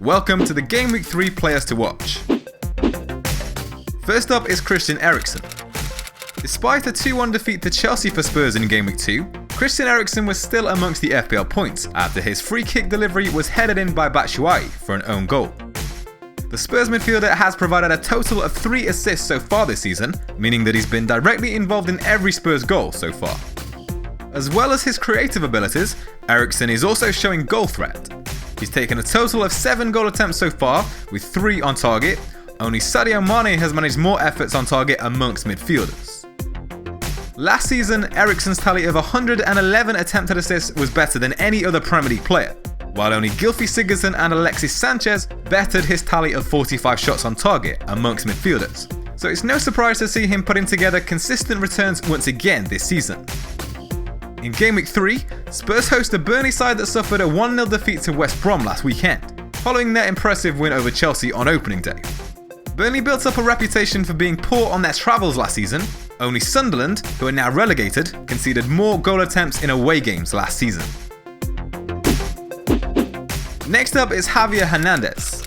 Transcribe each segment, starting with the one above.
Welcome to the Game Week 3 players to watch. First up is Christian Eriksen. Despite a 2-1 defeat to Chelsea for Spurs in Game Week 2, Christian Eriksen was still amongst the FPL points after his free kick delivery was headed in by Batshuayi for an own goal. The Spurs midfielder has provided a total of 3 assists so far this season, meaning that he's been directly involved in every Spurs goal so far. As well as his creative abilities, Eriksen is also showing goal threat. He's taken a total of 7 goal attempts so far, with 3 on target. Only Sadio Mane has managed more efforts on target amongst midfielders. Last season, Eriksen's tally of 111 attempted assists was better than any other Premier League player, while only Gylfi Sigurdsson and Alexis Sanchez bettered his tally of 45 shots on target amongst midfielders. So it's no surprise to see him putting together consistent returns once again this season. In Game Week 3, Spurs host a Burnley side that suffered a 1-0 defeat to West Brom last weekend, following their impressive win over Chelsea on opening day. Burnley built up a reputation for being poor on their travels last season. Only Sunderland, who are now relegated, conceded more goal attempts in away games last season. Next up is Javier Hernandez.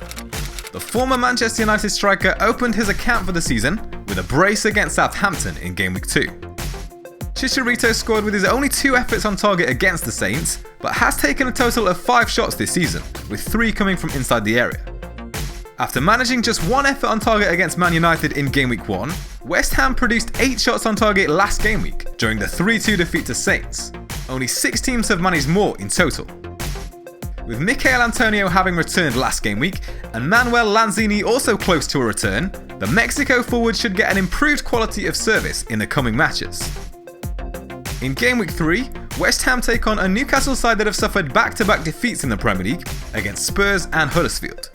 The former Manchester United striker opened his account for the season with a brace against Southampton in Game Week 2. Chicharito scored with his only 2 efforts on target against the Saints, but has taken a total of 5 shots this season, with 3 coming from inside the area. After managing just 1 effort on target against Man United in Game Week 1, West Ham produced 8 shots on target last game week during the 3-2 defeat to Saints. Only 6 teams have managed more in total. With Michail Antonio having returned last game week and Manuel Lanzini also close to a return, the Mexico forward should get an improved quality of service in the coming matches. In Game Week 3, West Ham take on a Newcastle side that have suffered back-to-back defeats in the Premier League against Spurs and Huddersfield.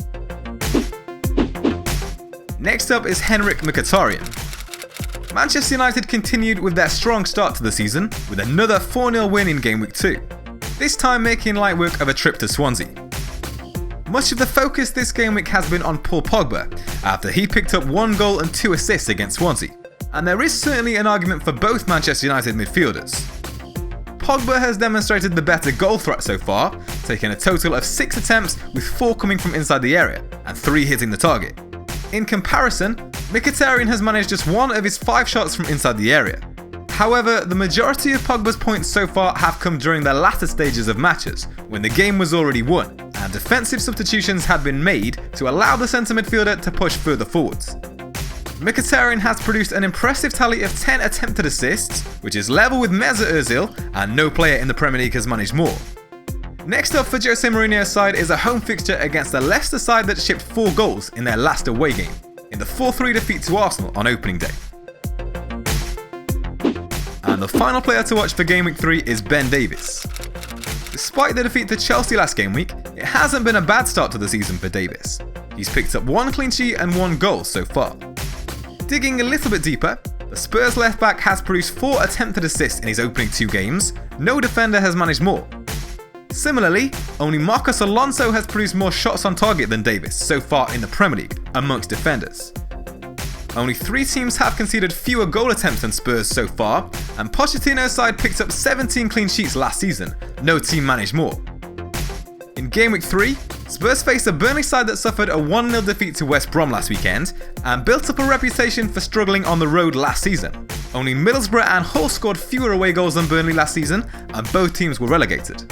Next up is Henrik MKHITARYAN. Manchester United continued with their strong start to the season with another 4-0 win in Game Week 2, this time making light work of a trip to Swansea. Much of the focus this game week has been on Paul POGBA after he picked up 1 goal and 2 assists against Swansea, and there is certainly an argument for both Manchester United midfielders. POGBA has demonstrated the better goal threat so far, taking a total of 6 attempts with 4 coming from inside the area and 3 hitting the target. In comparison, MKHITARYAN has managed just 1 of his 5 shots from inside the area. However, the majority of Pogba's points so far have come during the latter stages of matches, when the game was already won, and defensive substitutions had been made to allow the centre midfielder to push further forwards. MKHITARYAN has produced an impressive tally of 10 attempted assists, which is level with Mesut Ozil, and no player in the Premier League has managed more. Next up for Jose Mourinho's side is a home fixture against the Leicester side that shipped 4 goals in their last away game, in the 4-3 defeat to Arsenal on opening day. And the final player to watch for Game Week 3 is Ben Davies. Despite the defeat to Chelsea last game week, it hasn't been a bad start to the season for Davies. He's picked up 1 clean sheet and 1 goal so far. Digging a little bit deeper, the Spurs left back has produced 4 attempted assists in his opening 2 games. No defender has managed more. Similarly, only Marcos Alonso has produced more shots on target than Davies so far in the Premier League amongst defenders. Only 3 teams have conceded fewer goal attempts than Spurs so far, and Pochettino's side picked up 17 clean sheets last season. No team managed more. In Game Week 3, Spurs faced a Burnley side that suffered a 1-0 defeat to West Brom last weekend and built up a reputation for struggling on the road last season. Only Middlesbrough and Hull scored fewer away goals than Burnley last season, and both teams were relegated.